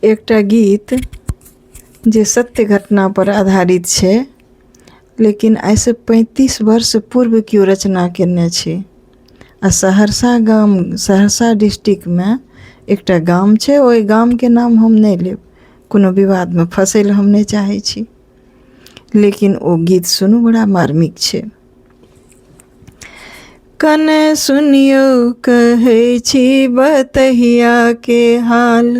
एकटा गीत जे सत्य घटना पर आधारित छै, लेकिन आइ से 35 वर्ष पूर्व केओ रचना केने छै। आ सहरसा डिस्ट्रिक्ट में एकटा गाम छै, ओहि गाम के नाम हम नहीं लेब, कोनो विवाद में फंसै हम नहीं चाहै छी, लेकिन ओ गीत सुनू, बड़ा मार्मिक छै। कने सुनियो कहै छी बतहिया के हाल,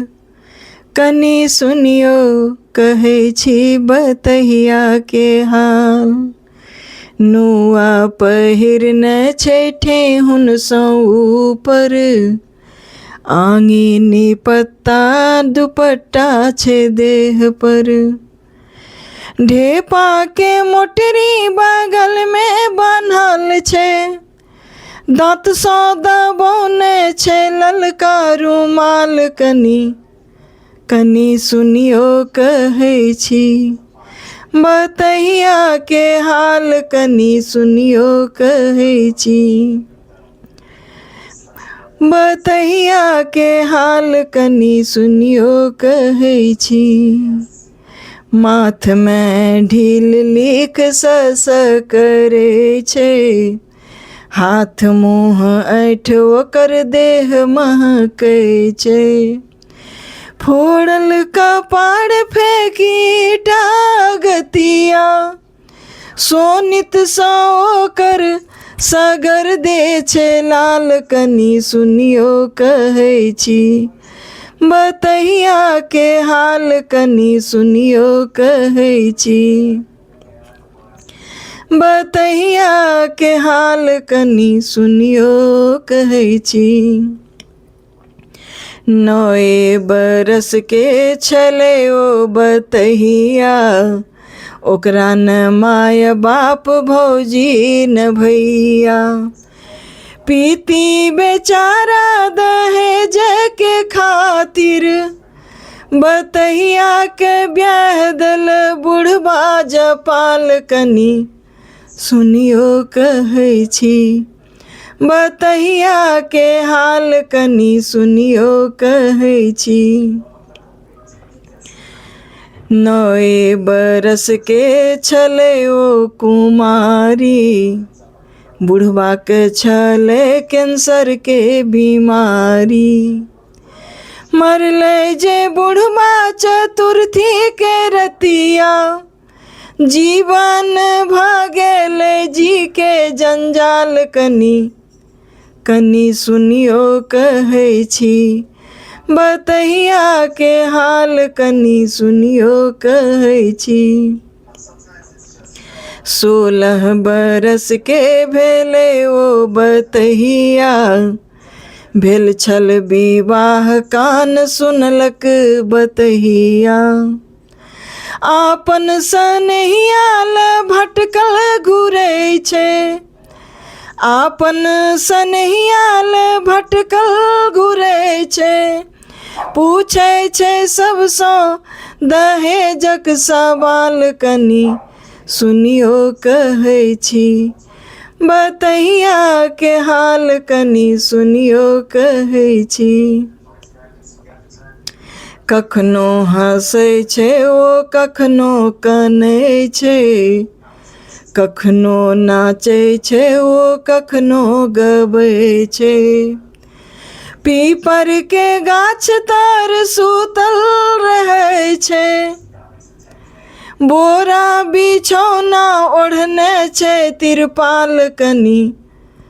कनी सुनियो कहै छी बतहिया के हाल। नुआ पहिरने छै ठेहुन सँ ऊपर, आंगीनी पत्ता दुपट्टा छै देह पर। ढेपा के मोटरी बगल में बान्हल छै, दांत सँ दबौने छै ललका रुमाल। कनी सुनियो कहै छी बतहिया के हाल, कनी सुनियो कहै छी बतहिया के हाल, कनी सुनियो कहै छी। माथ में ढील लीक सस करे छै, हाथ मुँह ऐठ ओकर देह महकै छै। फोड़ल कपाड़ फेंकी टागतिया, सोनित सँ ओकर सगर दे छै लाल। कनी सुनियो कहै छी बतहिया के हाल, कनी सुनियो कहै छी बतहिया के हाल, कनी सुनियो कहै छी। 9 बरस के छलै ओ बतहिया, ओकरा न माय बाप भौजी न भैया। पीती बेचारा दहेज के खातिर, बतहिया के ब्याह दल बुढ़बा जपाल। कनी सुनियो कहै छी बतहिया के हाल, कनी सुनियो कहै छी। 9 बरस के छलै ओ कुमारी, बुढ़बा के छलै कैंसर के बीमारी। मरलै जे बुढ़बा चतुर्थी के रतिया, जीवन भागेले जी के जंजाल। कनी सुनियो कहै छी बतहिया के हाल, कनी सुनियो कहै छी। 16 बरस के भेलै ओ बतहिया, भेल छल विवाह कान सुनलक बतहिया। आपन सनहिया ल भटकल घुरै छै, आपन सनहिया ल भटकल घुरै छै। पूछै छै सबसँ दहेजक सवाल, कनी सुनियो कहै छी बतहिया के हाल, कनी सुनियो कहै छी। कखनो हंसै छै ओ कखनो कनै छै, कखनो नाचै छै ओ कखनो गबै छै। पीपर के गाछ तर सुतल रहै छै, बोरा बिछौना ओढ़ने छै तिरपाल। कनी